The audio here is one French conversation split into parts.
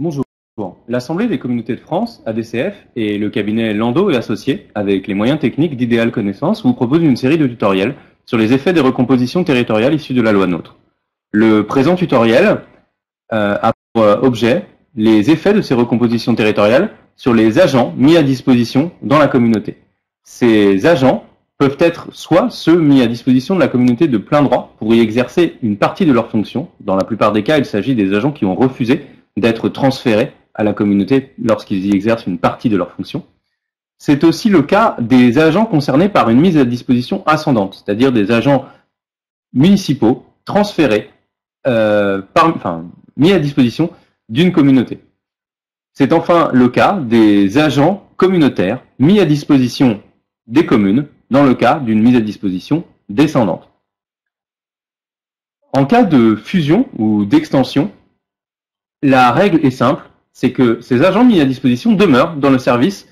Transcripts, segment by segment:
Bonjour. L'Assemblée des communautés de France, ADCF, et le cabinet Landau et Associés, avec les moyens techniques d'Idéal Connaissance, vous proposent une série de tutoriels sur les effets des recompositions territoriales issues de la loi NOTRe. Le présent tutoriel a pour objet les effets de ces recompositions territoriales sur les agents mis à disposition dans la communauté. Ces agents peuvent être soit ceux mis à disposition de la communauté de plein droit pour y exercer une partie de leurs fonctions. Dans la plupart des cas, il s'agit des agents qui ont refusé d'être transférés à la communauté lorsqu'ils y exercent une partie de leurs fonctions. C'est aussi le cas des agents concernés par une mise à disposition ascendante, c'est-à-dire des agents municipaux transférés, mis à disposition d'une communauté. C'est enfin le cas des agents communautaires mis à disposition des communes dans le cas d'une mise à disposition descendante. En cas de fusion ou d'extension, la règle est simple, c'est que ces agents mis à disposition demeurent dans le service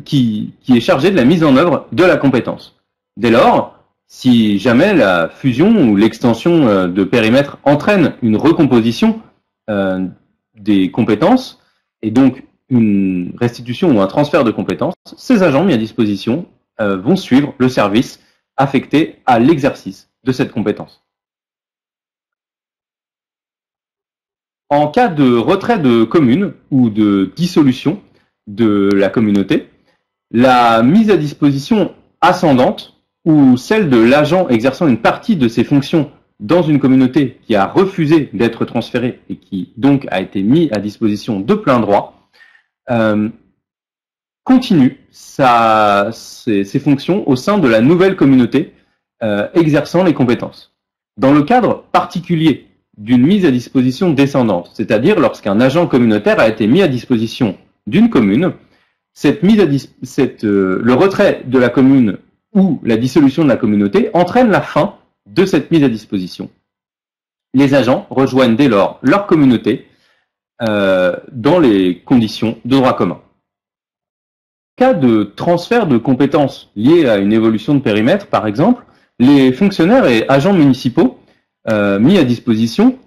qui est chargé de la mise en œuvre de la compétence. Dès lors, si jamais la fusion ou l'extension de périmètre entraîne une recomposition des compétences et donc une restitution ou un transfert de compétences, ces agents mis à disposition vont suivre le service affecté à l'exercice de cette compétence. En cas de retrait de commune ou de dissolution de la communauté, la mise à disposition ascendante ou celle de l'agent exerçant une partie de ses fonctions dans une communauté qui a refusé d'être transférée et qui donc a été mis à disposition de plein droit, continue ses fonctions au sein de la nouvelle communauté exerçant les compétences. Dans le cadre particulier d'une mise à disposition descendante, c'est-à-dire lorsqu'un agent communautaire a été mis à disposition d'une commune, le retrait de la commune ou la dissolution de la communauté entraîne la fin de cette mise à disposition. Les agents rejoignent dès lors leur communauté dans les conditions de droit commun. En cas de transfert de compétences liées à une évolution de périmètre, par exemple, les fonctionnaires et agents municipaux mis à disposition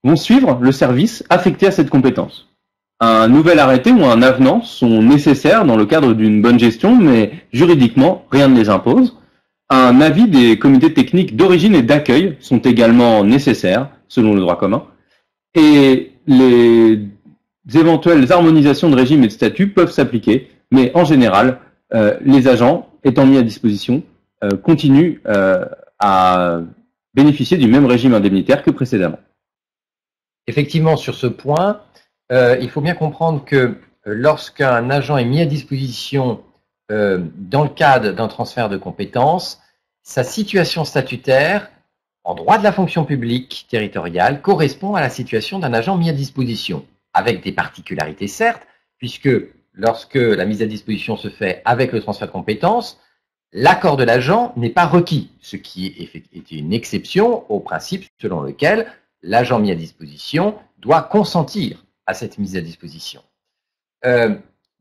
vont suivre le service affecté à cette compétence. Un nouvel arrêté ou un avenant sont nécessaires dans le cadre d'une bonne gestion, mais juridiquement, rien ne les impose. Un avis des comités techniques d'origine et d'accueil sont également nécessaires, selon le droit commun. Et les éventuelles harmonisations de régime et de statut peuvent s'appliquer, mais en général, les agents étant mis à disposition continuent à bénéficier du même régime indemnitaire que précédemment. Effectivement, sur ce point, il faut bien comprendre que lorsqu'un agent est mis à disposition dans le cadre d'un transfert de compétences, sa situation statutaire en droit de la fonction publique territoriale correspond à la situation d'un agent mis à disposition, avec des particularités certes, puisque lorsque la mise à disposition se fait avec le transfert de compétences, l'accord de l'agent n'est pas requis, ce qui est une exception au principe selon lequel l'agent mis à disposition doit consentir à cette mise à disposition.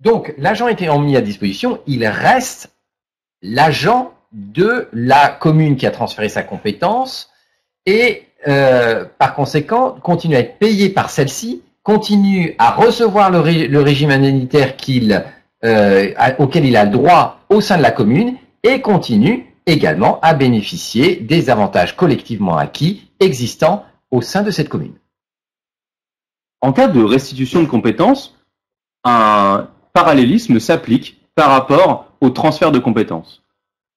Donc, l'agent étant mis à disposition, il reste l'agent de la commune qui a transféré sa compétence et, par conséquent, continue à être payé par celle-ci, continue à recevoir le régime indemnitaire auquel il a droit au sein de la commune et continue également à bénéficier des avantages collectivement acquis existants au sein de cette commune. En cas de restitution de compétences, un parallélisme s'applique par rapport au transfert de compétences.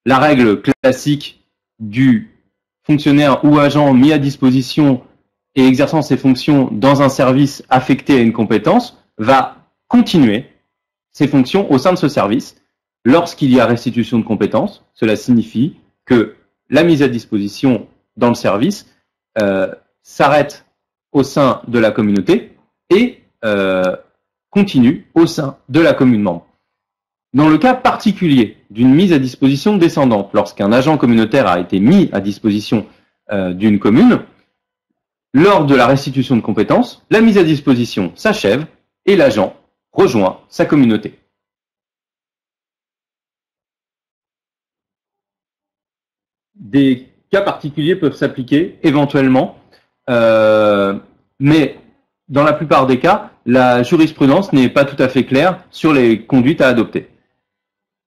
La règle classique du fonctionnaire ou agent mis à disposition et exerçant ses fonctions dans un service affecté à une compétence va continuer ses fonctions au sein de ce service. Lorsqu'il y a restitution de compétences, cela signifie que la mise à disposition dans le service s'arrête au sein de la communauté et continue au sein de la commune membre. Dans le cas particulier d'une mise à disposition descendante, lorsqu'un agent communautaire a été mis à disposition d'une commune, lors de la restitution de compétences, la mise à disposition s'achève et l'agent rejoint sa communauté. Des cas particuliers peuvent s'appliquer éventuellement, mais dans la plupart des cas, la jurisprudence n'est pas tout à fait claire sur les conduites à adopter.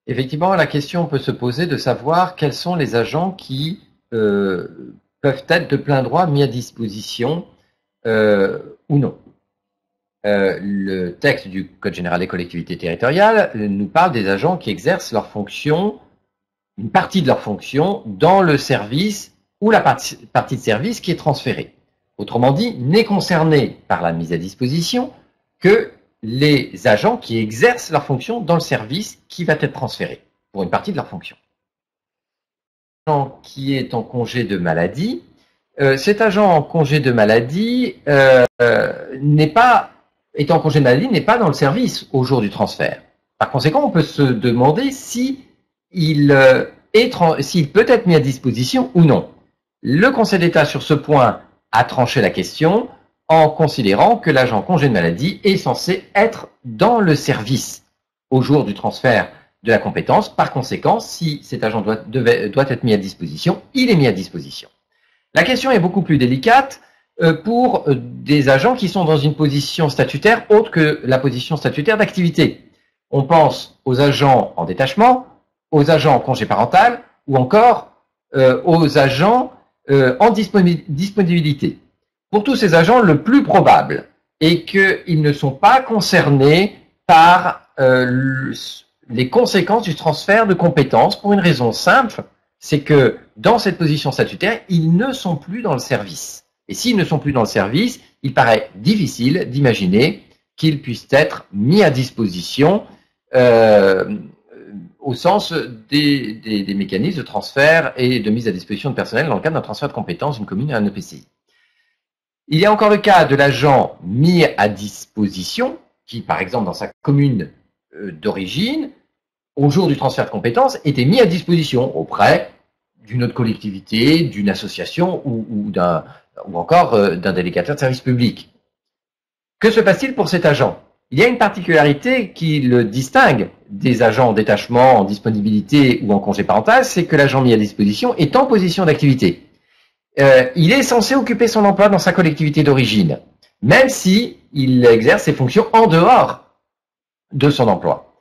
Effectivement, la question peut se poser de savoir quels sont les agents qui peuvent être de plein droit mis à disposition ou non. Le texte du Code général des collectivités territoriales nous parle des agents qui exercent leurs fonctions, une partie de leurs fonctions, dans le service ou la partie de service qui est transférée. Autrement dit, n'est concerné par la mise à disposition que les agents qui exercent leurs fonctions dans le service qui va être transféré pour une partie de leurs fonctions. L'agent qui est en congé de maladie, cet agent en congé de maladie n'est pas dans le service au jour du transfert. Par conséquent, on peut se demander s'il peut être mis à disposition ou non. Le Conseil d'État, sur ce point, a tranché la question en considérant que l'agent en congé de maladie est censé être dans le service au jour du transfert de la compétence. Par conséquent, si cet agent doit être mis à disposition, il est mis à disposition. La question est beaucoup plus délicate pour des agents qui sont dans une position statutaire autre que la position statutaire d'activité. On pense aux agents en détachement, aux agents en congé parental ou encore aux agents en disponibilité. Pour tous ces agents, le plus probable est qu'ils ne sont pas concernés par les conséquences du transfert de compétences pour une raison simple, c'est que dans cette position statutaire, ils ne sont plus dans le service. Et s'ils ne sont plus dans le service, il paraît difficile d'imaginer qu'ils puissent être mis à disposition au sens des mécanismes de transfert et de mise à disposition de personnel dans le cadre d'un transfert de compétences d'une commune à un EPCI. Il y a encore le cas de l'agent mis à disposition, qui, par exemple, dans sa commune d'origine, au jour du transfert de compétences, était mis à disposition auprès d'une autre collectivité, d'une association ou encore d'un délégataire de service public. Que se passe-t-il pour cet agent? Il y a une particularité qui le distingue des agents en détachement, en disponibilité ou en congé parental, c'est que l'agent mis à disposition est en position d'activité. Il est censé occuper son emploi dans sa collectivité d'origine, même si il exerce ses fonctions en dehors de son emploi.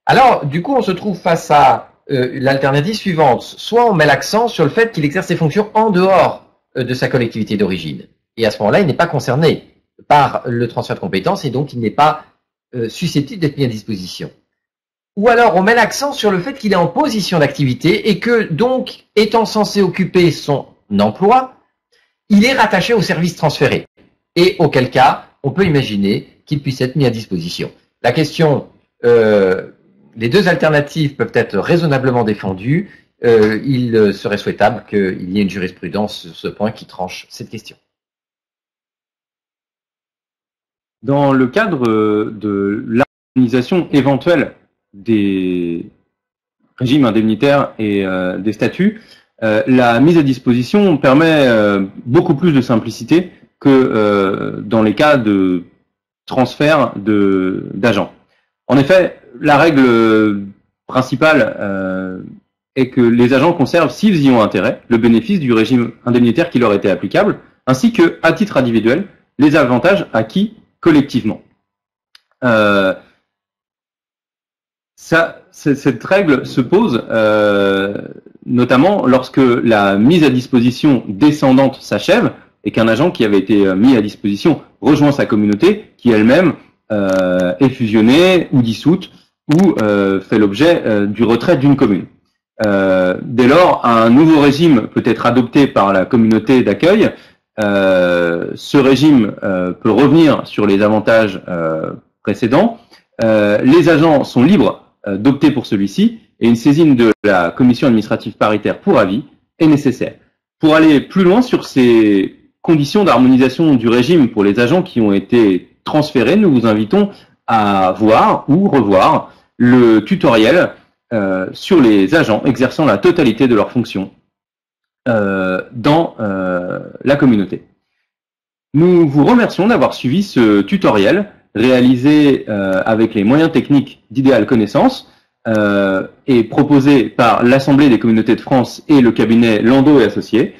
Alors, du coup, on se trouve face à l'alternative suivante. Soit on met l'accent sur le fait qu'il exerce ses fonctions en dehors de sa collectivité d'origine. Et à ce moment-là, il n'est pas concerné par le transfert de compétences et donc il n'est pas susceptible d'être mis à disposition. Ou alors on met l'accent sur le fait qu'il est en position d'activité et que donc, étant censé occuper son emploi, il est rattaché au service transféré. Et auquel cas, on peut imaginer qu'il puisse être mis à disposition. La question, les deux alternatives peuvent être raisonnablement défendues. Il serait souhaitable qu'il y ait une jurisprudence sur ce point qui tranche cette question. Dans le cadre de l'harmonisation éventuelle des régimes indemnitaires et des statuts, la mise à disposition permet beaucoup plus de simplicité que dans les cas de transfert d'agents. En effet, la règle principale est que les agents conservent, s'ils y ont intérêt, le bénéfice du régime indemnitaire qui leur était applicable, ainsi que, à titre individuel, les avantages acquis collectivement. Cette règle se pose notamment lorsque la mise à disposition descendante s'achève et qu'un agent qui avait été mis à disposition rejoint sa communauté qui elle-même est fusionnée ou dissoute ou fait l'objet du retrait d'une commune. Dès lors, un nouveau régime peut être adopté par la communauté d'accueil. Ce régime peut revenir sur les avantages précédents. Les agents sont libres d'opter pour celui-ci et une saisine de la commission administrative paritaire pour avis est nécessaire. Pour aller plus loin sur ces conditions d'harmonisation du régime pour les agents qui ont été transférés, nous vous invitons à voir ou revoir le tutoriel sur les agents exerçant la totalité de leurs fonctions dans la communauté. Nous vous remercions d'avoir suivi ce tutoriel réalisé avec les moyens techniques d'Idéal Connaissance et proposé par l'Assemblée des communautés de France et le cabinet Landau et Associés.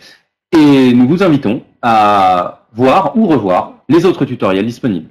Et nous vous invitons à voir ou revoir les autres tutoriels disponibles.